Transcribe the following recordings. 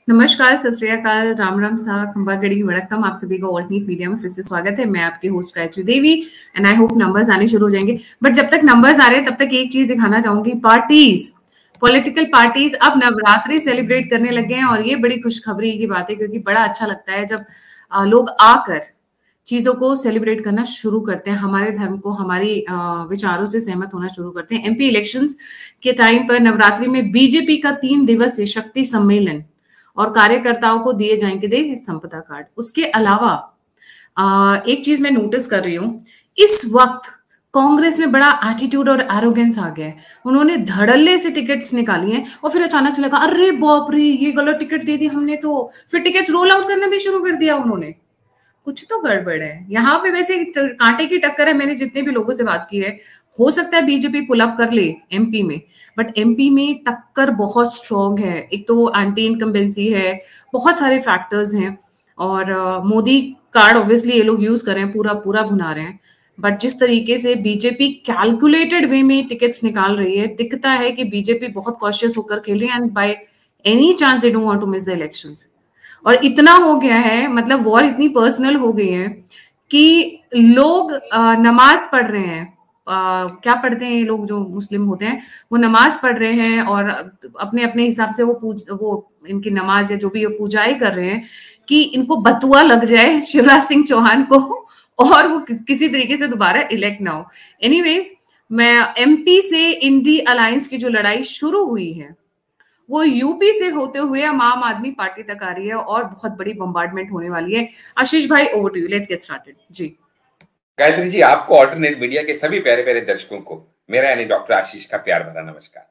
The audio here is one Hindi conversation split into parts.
नमस्कार, सत श्री अकाल, राम राम सा, खंबा गड़ी वड़कम। आप सभी का ऑल्ट न्यूज मीडिया में फिर से स्वागत है। मैं आपकी host Gayatri Devi and I hope numbers आने शुरू हो जाएंगे। बट जब तक नंबर्स आ रहे हैं तब तक एक चीज दिखाना चाहूंगी। पार्टीज, पॉलिटिकल पार्टीज अब नवरात्रि सेलिब्रेट करने लगे हैं और ये बड़ी खुशखबरी की बात है, क्योंकि बड़ा अच्छा लगता है जब लोग आकर चीजों को सेलिब्रेट करना शुरू करते हैं, हमारे धर्म को, हमारी विचारों से सहमत होना शुरू करते हैं। एमपी इलेक्शंस के टाइम पर नवरात्रि में बीजेपी का 3 दिवसीय शक्ति सम्मेलन और कार्यकर्ताओं को दिए जाएंगे संपदा कार्ड। उसके अलावा एक चीज मैं नोटिस कर रही हूं, इस वक्त कांग्रेस में बड़ा एटीट्यूड और एरोगेंस आ गया है। उन्होंने धड़ल्ले से टिकट्स निकाली हैं और फिर अचानक से लगा अरे बाप रे, ये गलत टिकट दे दी हमने, तो फिर टिकट्स रोल आउट करना भी शुरू कर दिया उन्होंने। कुछ तो गड़बड़ है यहाँ पे। वैसे कांटे की टक्कर है, मैंने जितने भी लोगों से बात की है। हो सकता है बीजेपी पुल अप कर ले एमपी में, बट एमपी में टक्कर बहुत स्ट्रॉन्ग है। एक तो एंटी इनकम्बेंसी है, बहुत सारे फैक्टर्स हैं, और मोदी कार्ड ऑब्वियसली ये लोग यूज कर रहे हैं, पूरा पूरा भुना रहे हैं। बट जिस तरीके से बीजेपी कैलकुलेटेड वे में टिकट्स निकाल रही है, दिखता है कि बीजेपी बहुत कॉशियस होकर खेल रही है and by any chance they don't want to miss the elections. और इतना हो गया है, मतलब वॉर इतनी पर्सनल हो गई है कि लोग नमाज पढ़ रहे हैं। क्या पढ़ते हैं ये लोग जो मुस्लिम होते हैं, वो नमाज पढ़ रहे हैं और अपने अपने हिसाब से वो इनकी नमाज या जो भी पूजाएं कर रहे हैं कि इनको बतुआ लग जाए शिवराज सिंह चौहान को और वो किसी तरीके से दोबारा इलेक्ट ना हो। एनीवेज, मैं एमपी से इंडी अलायंस की जो लड़ाई शुरू हुई है वो यूपी से होते हुए आम आदमी पार्टी तक आ रही है और बहुत बड़ी बम्बार्डमेंट होने वाली है। आशीष भाई, over to you, let's get started. जी गायत्री जी, आपको ऑल्टरनेट मीडिया के सभी प्यारे प्यारे दर्शकों को मेरा यानी डॉक्टर आशीष का प्यार भरा नमस्कार।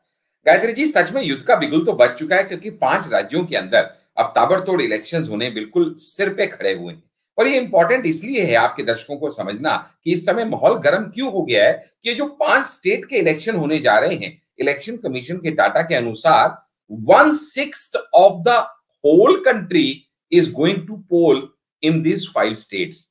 गायत्री जी, सच में युद्ध का बिगुल तो बज चुका है, क्योंकि 5 राज्यों के अंदर अब ताबड़तोड़ इलेक्शंस होने बिल्कुल सिर पे खड़े हुए हैं। और ये इंपॉर्टेंट इसलिए है आपके दर्शकों को समझना कि इस समय माहौल गर्म क्यों हो गया है कि जो 5 स्टेट के इलेक्शन होने जा रहे हैं, इलेक्शन कमीशन के डाटा के अनुसार 1/6 of the whole country is going to poll in this 5 states.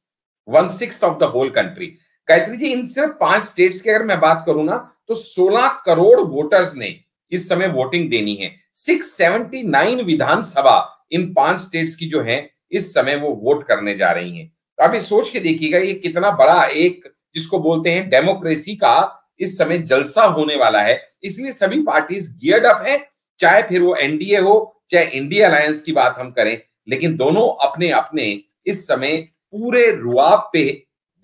1/6 of the whole country. Gayatri ji, इन सिर्फ 5 स्टेट्स की अगर मैं बात करूंगा तो 16 करोड़ वोटर्स ने इस समय वोटिंग देनी है। 679 विधानसभा इन 5 स्टेट्स की जो है इस समय वो वोट करने जा रही हैं। तो आप ये सोच के देखिएगा ये कितना बड़ा एक, जिसको बोलते हैं डेमोक्रेसी का, इस समय जलसा होने वाला है। इसलिए सभी पार्टीज गियर्ड अप है, चाहे फिर वो एनडीए हो चाहे इंडिया अलायंस की बात हम करें, लेकिन दोनों अपने अपने इस समय पूरे रुआब पे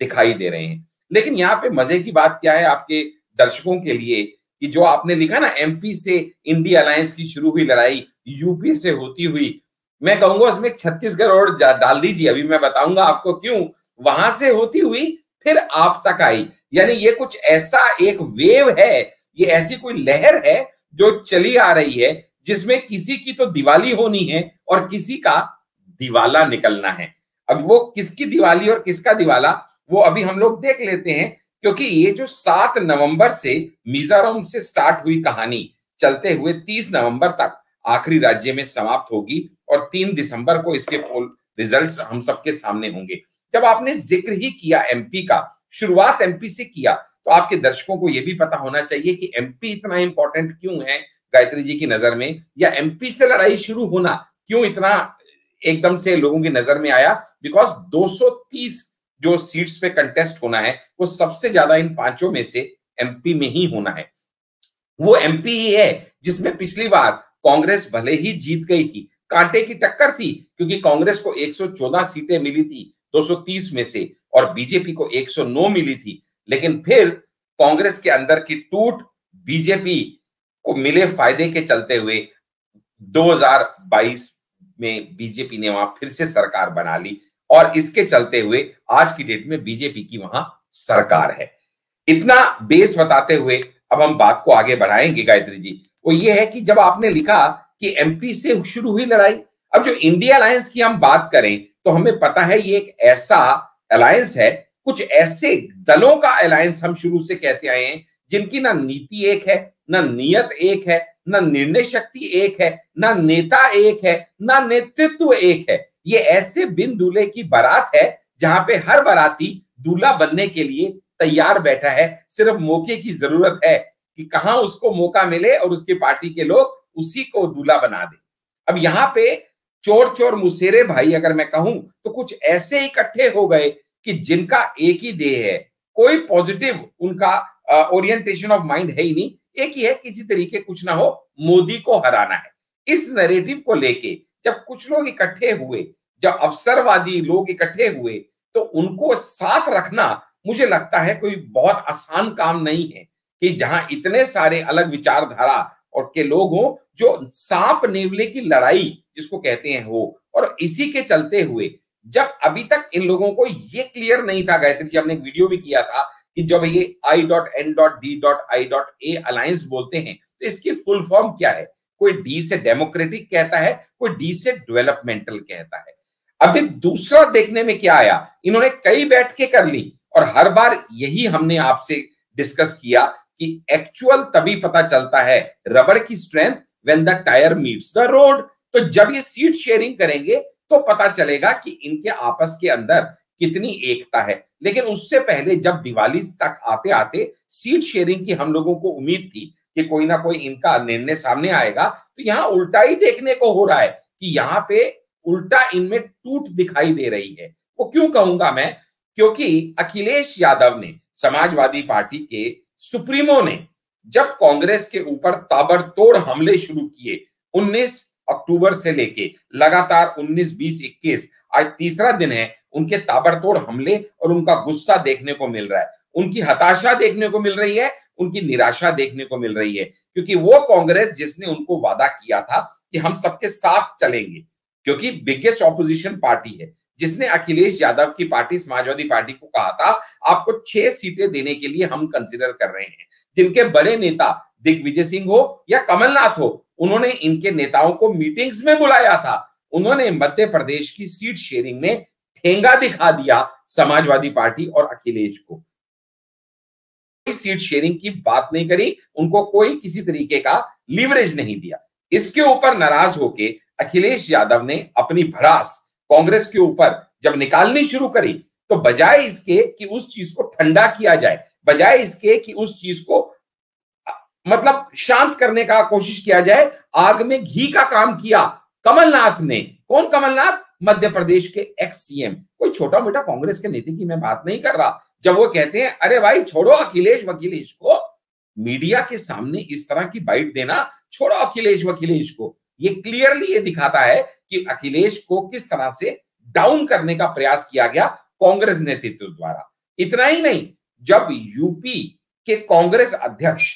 दिखाई दे रहे हैं। लेकिन यहाँ पे मजे की बात क्या है आपके दर्शकों के लिए, कि जो आपने लिखा ना, एमपी से इंडिया अलायंस की शुरू हुई लड़ाई यूपी से होती हुई, मैं कहूंगा उसमें छत्तीसगढ़ और डाल दीजिए, अभी मैं बताऊंगा आपको क्यों। वहां से होती हुई फिर आप तक आई, यानी ये कुछ ऐसा एक वेव है, ये ऐसी कोई लहर है जो चली आ रही है, जिसमें किसी की तो दिवाली होनी है और किसी का दिवाला निकलना है। अब वो किसकी दिवाली और किसका दिवाला, वो अभी हम लोग देख लेते हैं, क्योंकि ये जो 7 नवंबर से मिजोरम से स्टार्ट हुई कहानी चलते हुए 30 नवंबर तक आखिरी राज्य में समाप्त होगी और 3 दिसंबर को इसके पोल रिजल्ट्स हम सबके सामने होंगे। जब आपने जिक्र ही किया एमपी का, शुरुआत एमपी से किया, तो आपके दर्शकों को यह भी पता होना चाहिए कि एमपी इतना इंपॉर्टेंट क्यों है गायत्री जी की नजर में, या एमपी से लड़ाई शुरू होना क्यों इतना एकदम से लोगों की नजर में आया। बिकॉज 230 जो सीट्स पे कंटेस्ट होना है वो सबसे ज्यादा इन 5 में से एमपी में ही होना है। वो एमपी ही है जिसमें पिछली बार कांग्रेस भले ही जीत गई थी, कांटे की टक्कर थी, क्योंकि कांग्रेस को 114 सीटें मिली थी 230 में से और बीजेपी को 109 मिली थी। लेकिन फिर कांग्रेस के अंदर की टूट, बीजेपी को मिले फायदे के चलते हुए 2022 में बीजेपी ने वहां फिर से सरकार बना ली और इसके चलते हुए आज की डेट में बीजेपी की वहां सरकार है। इतना बेस बताते हुए अब हम बात को आगे बढ़ाएंगे गायत्री जी। वो ये है कि जब आपने लिखा कि एमपी से शुरू हुई लड़ाई, अब जो इंडिया अलायंस की हम बात करें तो हमें पता है ये एक ऐसा अलायंस है, कुछ ऐसे दलों का अलायंस हम शुरू से कहते आए हैं जिनकी ना नीति एक है, ना नियत एक है, ना निर्णय शक्ति एक है, ना नेता एक है, ना नेतृत्व एक है। ये ऐसे बिन दूल्हे की बारात है जहां पे हर बाराती दूल्हा बनने के लिए तैयार बैठा है, सिर्फ मौके की जरूरत है कि कहां उसको मौका मिले और उसकी पार्टी के लोग उसी को दूल्हा बना दे। अब यहाँ पे चोर चोर मुसेरे भाई अगर मैं कहूं तो कुछ ऐसे इकट्ठे हो गए कि जिनका एक ही ध्येय है, कोई पॉजिटिव उनका ओरिएंटेशन ऑफ माइंड है ही नहीं, एक ही है किसी तरीके कुछ ना हो मोदी को हराना है। इस नैरेटिव को लेके जब कुछ लोग इकट्ठे हुए, जब अवसरवादी लोग इकट्ठे हुए, तो उनको साथ रखना मुझे लगता है कोई बहुत आसान काम नहीं है कि जहां इतने सारे अलग विचारधारा और के लोग हों जो सांप नेवले की लड़ाई जिसको कहते हैं हो। और इसी के चलते हुए जब अभी तक इन लोगों को ये क्लियर नहीं था, गायत्री जी हमने एक वीडियो भी किया था कि जब ये I.N.D.I.A अलायंस बोलते हैं तो इसकी फुल फॉर्म क्या है। कोई डी से डेमोक्रेटिक कहता है, कोई डी से डेवलपमेंटल कहता है। अभी दूसरा देखने में क्या आया, इन्होंने कई बैठकें कर ली और हर बार यही हमने आपसे डिस्कस किया कि एक्चुअल तभी पता चलता है रबर की strength when the tyre meets the road. तो जब ये सीट शेयरिंग करेंगे तो पता चलेगा कि इनके आपस के अंदर कितनी एकता है। लेकिन उससे पहले जब दिवाली तक आते आते सीट शेयरिंग की हम लोगों को उम्मीद थी कि कोई ना कोई इनका निर्णय सामने आएगा, तो यहां उल्टा ही देखने को हो रहा है कि यहां पे उल्टा इनमें टूट दिखाई दे रही है। वो क्यों कहूंगा मैं, क्योंकि अखिलेश यादव ने, समाजवादी पार्टी के सुप्रीमो ने, जब कांग्रेस के ऊपर ताबड़तोड़ हमले शुरू किए 19 अक्टूबर से लेके लगातार 19, 20, 21 आज तीसरा दिन है, उनके ताबड़तोड़ हमले और उनका गुस्सा देखने को मिल रहा है, उनकी हताशा देखने को मिल रही है, उनकी निराशा देखने को मिल रही है। क्योंकि वो कांग्रेस जिसने उनको वादा किया था कि हम सबके साथ चलेंगे, क्योंकि बिगेस्ट ऑपोजिशन पार्टी है, जिसने अखिलेश यादव की पार्टी समाजवादी पार्टी को कहा था आपको 6 सीटें देने के लिए हम कंसीडर कर रहे हैं, जिनके बड़े नेता दिग्विजय सिंह हो या कमलनाथ हो, उन्होंने इनके नेताओं को मीटिंग्स में बुलाया था। उन्होंने मध्य प्रदेश की सीट शेयरिंग में ठेंगा दिखा दिया समाजवादी पार्टी और अखिलेश को। सीट शेयरिंग की बात नहीं करी, उनको कोई किसी तरीके का लीवरेज नहीं दिया। इसके ऊपर नाराज होके अखिलेश यादव ने अपनी भड़ास कांग्रेस के ऊपर जब निकालनी शुरू करी, तो बजाय इसके कि उस चीज को ठंडा किया जाए, बजाय इसके कि उस चीज को मतलब शांत करने का कोशिश किया जाए, आग में घी का काम किया कमलनाथ ने। कौन कमलनाथ? मध्य प्रदेश के एक्स सीएम। कोई छोटा मोटा कांग्रेस के नेता की मैं बात नहीं कर रहा। जब वो कहते हैं अरे भाई छोड़ो अखिलेश वकीलेश को, मीडिया के सामने इस तरह की बाइट देना, छोड़ो अखिलेश वकीलेश को, ये क्लियरली ये दिखाता है कि अखिलेश को किस तरह से डाउन करने का प्रयास किया गया कांग्रेस नेतृत्व द्वारा। इतना ही नहीं, जब यूपी के कांग्रेस अध्यक्ष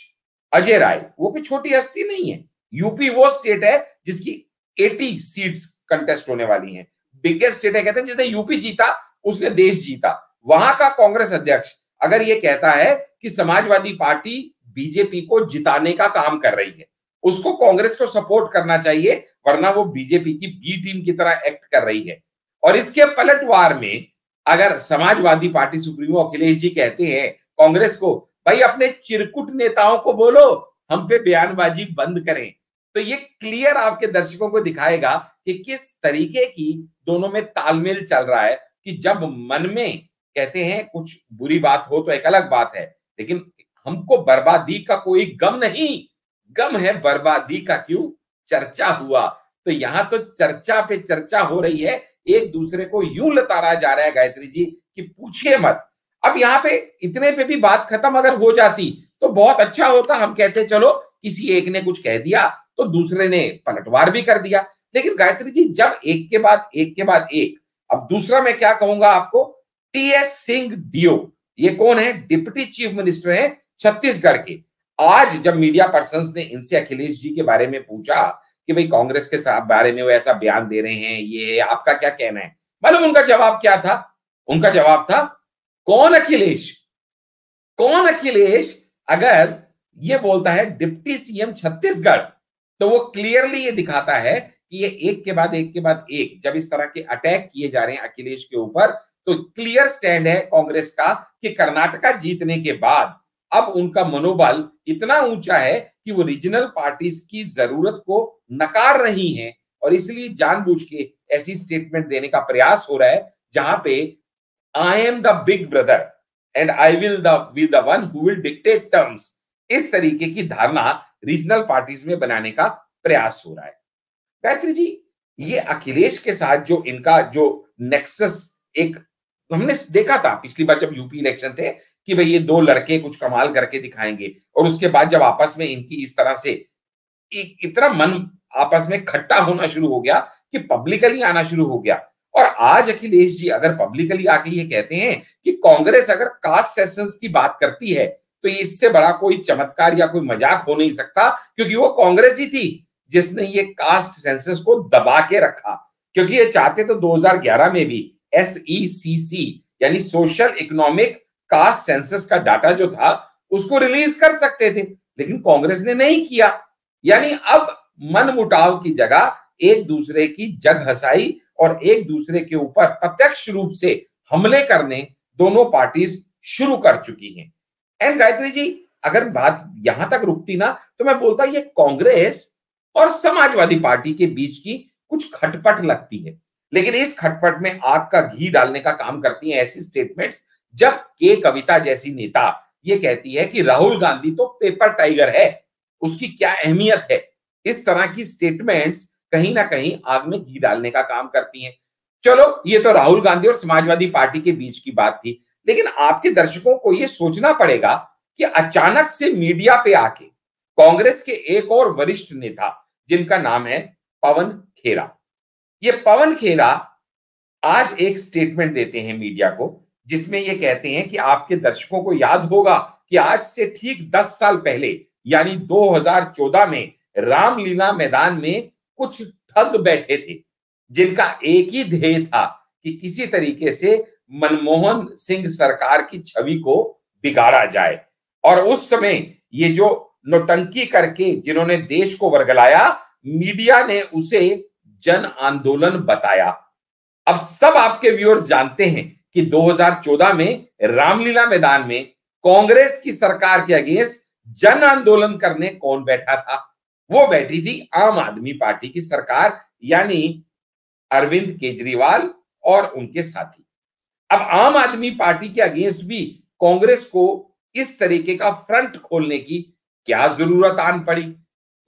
अजय राय, वो कोई छोटी हस्ती नहीं है, यूपी वो स्टेट है जिसकी 80 सीट्स कंटेस्ट होने वाली हैं, बिगेस्ट स्टेट है, कहते हैं जिसने यूपी जीता उसने देश जीता। वहां का कांग्रेस अध्यक्ष अगर ये कहता है कि समाजवादी पार्टी बीजेपी को जिताने का काम कर रही है, उसको कांग्रेस को सपोर्ट करना चाहिए, वरना वो बीजेपी की बी टीम की तरह एक्ट कर रही है। और इसके पलटवार में अगर समाजवादी पार्टी सुप्रीमो अखिलेश जी कहते हैं कांग्रेस को, भाई अपने चिरकुट नेताओं को बोलो हम पे बयानबाजी बंद करें, तो ये क्लियर आपके दर्शकों को दिखाएगा कि किस तरीके की दोनों में तालमेल चल रहा है। कि जब मन में कहते हैं कुछ बुरी बात हो तो एक अलग बात है, लेकिन हमको बर्बादी का कोई गम नहीं, गम है बर्बादी का क्यों चर्चा हुआ। तो यहां तो चर्चा पे चर्चा हो रही है, एक दूसरे को यूं लताड़ा जा रहा है गायत्री जी कि पूछिए मत। अब यहाँ पे इतने पे भी बात खत्म अगर हो जाती तो बहुत अच्छा होता, हम कहते चलो किसी एक ने कुछ कह दिया तो दूसरे ने पलटवार भी कर दिया। लेकिन गायत्री जी जब एक के बाद एक के बाद एक, अब दूसरा मैं क्या कहूंगा आपको, टीएस सिंह डियो, ये कौन है? डिप्टी चीफ मिनिस्टर है छत्तीसगढ़ के। आज जब मीडिया पर्संस ने इनसे अखिलेश जी के बारे में पूछा कि भाई कांग्रेस के साथ बारे में वो ऐसा बयान दे रहे हैं, ये आपका क्या कहना है, मालूम उनका जवाब क्या था? उनका जवाब था कौन अखिलेश, कौन अखिलेश अगर ये बोलता है डिप्टी सीएम छत्तीसगढ़, तो वो क्लियरली ये दिखाता है कि ये एक के बाद एक के बाद एक जब इस तरह के अटैक किए जा रहे हैं अखिलेश के ऊपर, तो क्लियर स्टैंड है कांग्रेस का कि कर्नाटका जीतने के बाद अब उनका मनोबल इतना ऊंचा है कि वो रीजनल पार्टीज की जरूरत को नकार रही हैं और इसलिए जानबूझ के ऐसी स्टेटमेंट देने का प्रयास हो रहा है जहां पे I am the big brother and I will be the one who will dictate terms, इस तरीके की धारणा रीजनल पार्टीज में बनाने का प्रयास हो रहा है। गायत्री जी ये अखिलेश के साथ जो इनका जो नेक्सस एक हमने देखा था पिछली बार जब यूपी इलेक्शन थे कि भाई ये दो लड़के कुछ कमाल करके दिखाएंगे, और उसके बाद जब आपस में इनकी इस तरह से इतना मन आपस में खट्टा होना शुरू हो गया कि पब्लिकली आना शुरू हो गया। और आज अखिलेश जी अगर पब्लिकली आके ये कहते हैं कि कांग्रेस अगर कास्ट सेशंस की बात करती है तो इससे बड़ा कोई चमत्कार या कोई मजाक हो नहीं सकता, क्योंकि वो कांग्रेस ही थी जिसने ये कास्ट सेंसस को दबा के रखा। क्योंकि ये चाहते तो 2011 में भी SECC यानी सोशल इकोनॉमिक कास्ट सेंसस का डाटा जो था उसको रिलीज कर सकते थे, लेकिन कांग्रेस ने नहीं किया। यानी अब मनमुटाव की जगह एक दूसरे की जग हसाई और एक दूसरे के ऊपर प्रत्यक्ष रूप से हमले करने दोनों पार्टीज शुरू कर चुकी हैं। एंड गायत्री जी अगर बात यहां तक रुकती ना तो मैं बोलता ये कांग्रेस और समाजवादी पार्टी के बीच की कुछ खटपट लगती है, लेकिन इस खटपट में आग का घी डालने का काम करती हैं ऐसी स्टेटमेंट्स जब के कविता जैसी नेता ये कहती है कि राहुल गांधी तो पेपर टाइगर है, उसकी क्या अहमियत है। इस तरह की स्टेटमेंट्स कहीं ना कहीं आग में घी डालने का काम करती हैं। चलो ये तो राहुल गांधी और समाजवादी पार्टी के बीच की बात थी, लेकिन आपके दर्शकों को यह सोचना पड़ेगा कि अचानक से मीडिया पे आके कांग्रेस के एक और वरिष्ठ नेता जिनका नाम है पवन खेरा, ये पवन खेरा आज एक स्टेटमेंट देते हैं मीडिया को जिसमें ये कहते हैं कि आपके दर्शकों को याद होगा कि आज से ठीक 10 साल पहले यानी 2014 में रामलीला मैदान में कुछ ठग बैठे थे जिनका एक ही ध्येय था कि किसी तरीके से मनमोहन सिंह सरकार की छवि को बिगाड़ा जाए। और उस समय ये जो नौटंकी करके जिन्होंने देश को वर्गलाया, मीडिया ने उसे जन आंदोलन बताया। अब सब आपके व्यूअर्स जानते हैं कि 2014 में रामलीला मैदान में कांग्रेस की सरकार के अगेंस्ट जन आंदोलन करने कौन बैठा था? वो बैठी थी आम आदमी पार्टी की सरकार, यानी अरविंद केजरीवाल और उनके साथी। अब आम आदमी पार्टी के अगेंस्ट भी कांग्रेस को इस तरीके का फ्रंट खोलने की क्या जरूरत आन पड़ी?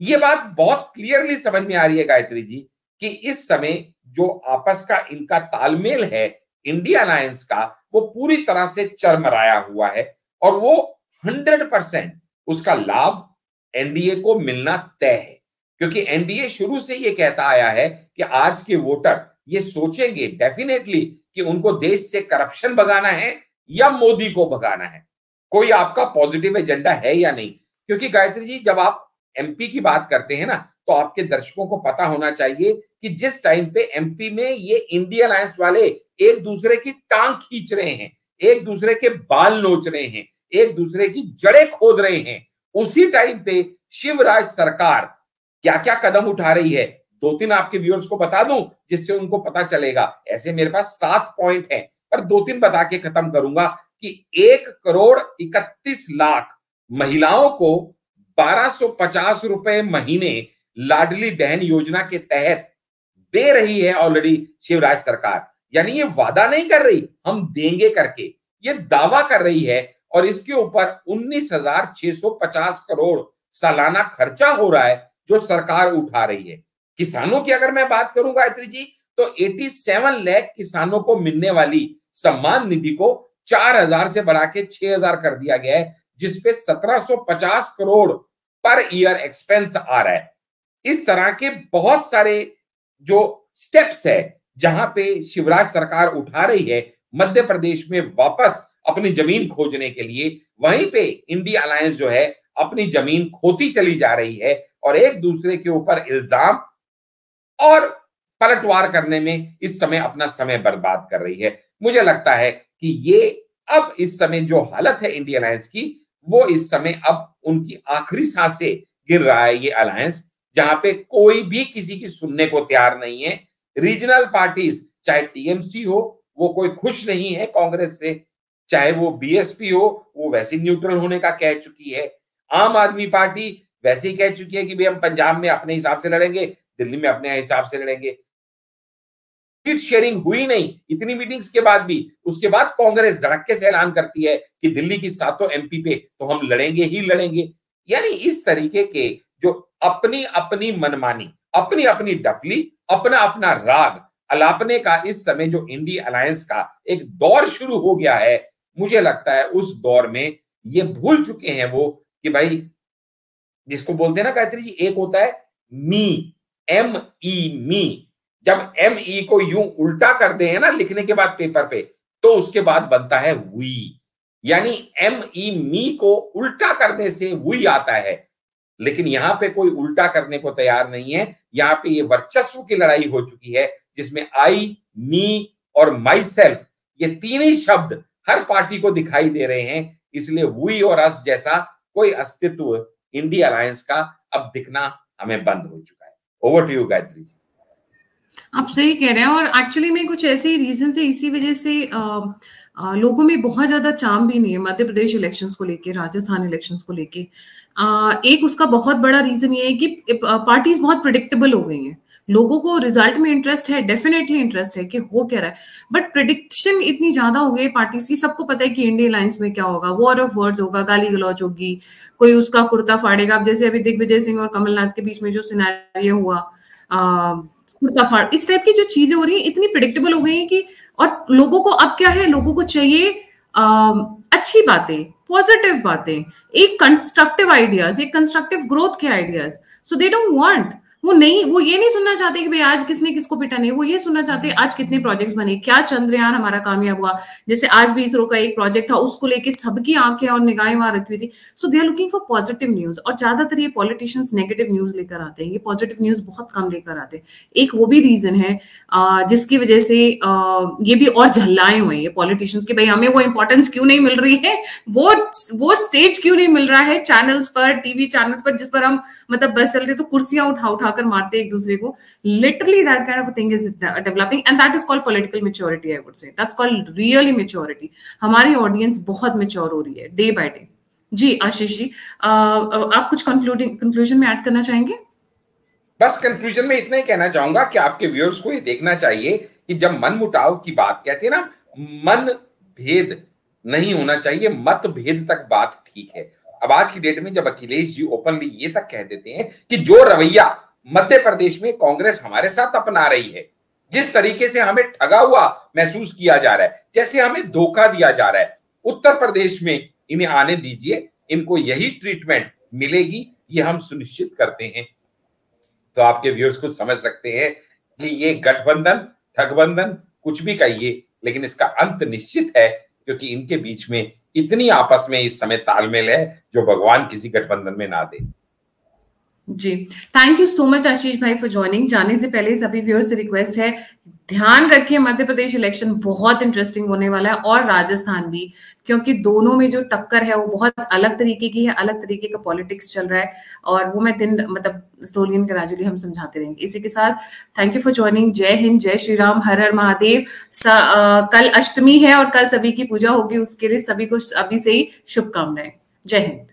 ये बात बहुत क्लियरली समझ में आ रही है गायत्री जी कि इस समय जो आपस का इनका तालमेल है इंडिया अलायंस का, वो पूरी तरह से चरमराया हुआ है और वो 100% उसका लाभ एनडीए को मिलना तय है। क्योंकि एनडीए शुरू से ये कहता आया है कि आज के वोटर ये सोचेंगे डेफिनेटली कि उनको देश से करप्शन भगाना है या मोदी को भगाना है। कोई आपका पॉजिटिव एजेंडा है या नहीं? क्योंकि गायत्री जी जब आप एमपी की बात करते हैं ना तो आपके दर्शकों को पता होना चाहिए कि जिस टाइम पे एमपी में ये इंडिया अलायंस वाले एक दूसरे की टांग खींच रहे हैं, एक दूसरे के बाल नोच रहे हैं, एक दूसरे की जड़ें खोद रहे हैं, उसी टाइम पे शिवराज सरकार क्या क्या कदम उठा रही है, 2-3 आपके व्यूअर्स को बता दूं जिससे उनको पता चलेगा। ऐसे मेरे पास 7 पॉइंट हैं पर 2-3 बता के खत्म करूंगा कि 1,31,00,000 महिलाओं को 1250 रुपए महीने लाडली बहन योजना के तहत दे रही है ऑलरेडी शिवराज सरकार। यानी ये वादा नहीं कर रही हम देंगे करके, ये दावा कर रही है और इसके ऊपर 19,650 करोड़ सालाना खर्चा हो रहा है जो सरकार उठा रही है। किसानों की अगर मैं बात करूं गायत्री जी तो 87 लाख किसानों को मिलने वाली सम्मान निधि को 4,000 से बढ़ा के 6,000 कर दिया गया है, जिसपे 1,750 करोड़ पर ईयर एक्सपेंस आ रहा है। इस तरह के बहुत सारे जो स्टेप्स है जहां पे शिवराज सरकार उठा रही है मध्य प्रदेश में वापस अपनी जमीन खोजने के लिए, वहीं पे इंडिया अलायंस जो है अपनी जमीन खोती चली जा रही है और एक दूसरे के ऊपर इल्जाम और पलटवार करने में इस समय अपना समय बर्बाद कर रही है। मुझे लगता है कि ये अब इस समय जो हालत है इंडिया अलायंस की, वो इस समय अब उनकी आखिरी सांसें गिर रहा है ये अलायंस, जहां पे कोई भी किसी की सुनने को तैयार नहीं है। रीजनल पार्टीज चाहे टीएमसी हो वो कोई खुश नहीं है कांग्रेस से, चाहे वो बीएसपी हो वो वैसे न्यूट्रल होने का कह चुकी है, आम आदमी पार्टी वैसे ही कह चुकी है कि भाई हम पंजाब में अपने हिसाब से लड़ेंगे, दिल्ली में अपने हिसाब से लड़ेंगे। सीट शेयरिंग हुई नहीं इतनी मीटिंग्स के बाद भी, उसके बाद कांग्रेस धड़क्के से ऐलान करती है कि दिल्ली की 7 एमपी पे तो हम लड़ेंगे ही लड़ेंगे। यानी इस तरीके के जो अपनी अपनी मनमानी, अपनी अपनी डफली अपना अपना राग अलापने का इस समय जो इंडी अलायंस का एक दौर शुरू हो गया है, मुझे लगता है उस दौर में ये भूल चुके हैं वो कि भाई जिसको बोलते हैं ना गायत्री जी, एक होता है मी, मी। जब ME को यूं उल्टा कर दे है ना लिखने के बाद पेपर पे, तो उसके बाद बनता है वी। यानी ME मी को उल्टा करने से वी आता है, लेकिन यहां पे कोई उल्टा करने को तैयार नहीं है। यहां पे ये वर्चस्व की लड़ाई हो चुकी है जिसमें आई, मी और माई सेल्फ, ये तीन ही शब्द हर पार्टी को दिखाई दे रहे हैं। इसलिए वी और अस जैसा कोई अस्तित्व इंडी अलायंस का अब दिखना हमें बंद हो चुका है। Over to you Gayatri ji. आप सही कह रहे हैं, और एक्चुअली में कुछ ऐसे ही रीजन से, इसी वजह से लोगों में बहुत ज्यादा चार्म भी नहीं है मध्य प्रदेश इलेक्शंस को लेके, राजस्थान इलेक्शंस को लेके। एक उसका बहुत बड़ा रीजन ये है कि पार्टीज बहुत प्रिडिक्टेबल हो गई हैं। लोगों को रिजल्ट में इंटरेस्ट है, डेफिनेटली इंटरेस्ट है कि हो क्या रहा है, बट प्रिडिक्शन इतनी ज्यादा हो गई पार्टीज की। सबको पता है कि इंडिया अलायंस में क्या होगा, वॉर ऑफ वर्ड्स होगा, गाली गलौज होगी, कोई उसका कुर्ता फाड़ेगा। अब जैसे अभी दिग्विजय सिंह और कमलनाथ के बीच में जो सिनेरियो हुआ, कुर्ता फाड़, इस टाइप की जो चीजें हो रही है इतनी प्रिडिक्टेबल हो गई है कि, और लोगों को अब क्या है, लोगों को चाहिए अच्छी बातें, पॉजिटिव बातें, एक कंस्ट्रक्टिव आइडियाज, एक कंस्ट्रक्टिव ग्रोथ के ideas. So they don't want, वो ये नहीं सुनना चाहते कि भाई आज किसने किसको पिटा नहीं, वो ये सुनना चाहते हैं आज कितने प्रोजेक्ट्स बने, क्या चंद्रयान हमारा कामयाब हुआ। जैसे आज भी इसरो का एक प्रोजेक्ट था, उसको लेके सबकी आंखें और निगाहें वहां रखी हुई थी। So they are looking for positive news, और ज्यादातर ये पॉलिटिशियंस नेगेटिव न्यूज लेकर आते हैं, ये पॉजिटिव न्यूज बहुत कम लेकर आते हैं। एक वो भी रीजन है जिसकी वजह से ये भी और झल्लाए हुए हैं पॉलिटिशियंस के, भाई हमें वो इंपॉर्टेंस क्यों नहीं मिल रही है, वो स्टेज क्यों नहीं मिल रहा है चैनल्स पर, टीवी चैनल्स पर, जिस पर हम मतलब बस चलते तो कुर्सियां उठा कर मारते एक दूसरे को। Literally that kind of thing is developing, and that is called political maturity. I would say that's called really maturity. हमारी ऑडियंस बहुत मैच्योर हो रही है डे बाय डे। जी आशीष जी, आप कुछ कंक्लूजन में ऐड करना चाहेंगे? बस कंक्लूजन में इतना ही कहना चाहूंगा कि आपके व्यूअर्स को ये देखना चाहिए कि जब मन मुटाव की बात कहते हैं ना, मन भेद नहीं होना चाहिए, मत भेद तक बात ठीक है। अब आज की डेट में जब अखिलेश जी ओपनली ये तक कह देते हैं कि जो रवैया मध्य प्रदेश में कांग्रेस हमारे साथ अपना रही है, जिस तरीके से हमें ठगा हुआ महसूस किया जा रहा है, जैसे हमें धोखा दिया जा रहा है, उत्तर प्रदेश में इन्हें आने दीजिए, इनको यही ट्रीटमेंट मिलेगी, ये हम सुनिश्चित करते हैं। तो आपके व्यूअर्स को समझ सकते हैं कि ये गठबंधन, ठगबंधन, कुछ भी कहिए, लेकिन इसका अंत निश्चित है, क्योंकि इनके बीच में इतनी आपस में इस समय तालमेल है जो भगवान किसी गठबंधन में ना दे। जी, थैंक यू सो मच आशीष भाई फॉर ज्वाइनिंग। जाने से पहले सभी व्यूअर्स से रिक्वेस्ट है, ध्यान रखिए मध्य प्रदेश इलेक्शन बहुत इंटरेस्टिंग होने वाला है, और राजस्थान भी, क्योंकि दोनों में जो टक्कर है वो बहुत अलग तरीके की है, अलग तरीके का पॉलिटिक्स चल रहा है, और वो मैं दिन मतलब स्टोरी ग्रेजुअली हम समझाते रहेंगे। इसी के साथ थैंक यू फॉर ज्वाइनिंग। जय हिंद, जय श्री राम, हर हर महादेव। कल अष्टमी है और कल सभी की पूजा होगी, उसके लिए सभी को अभी से ही शुभकामनाएं। जय हिंद।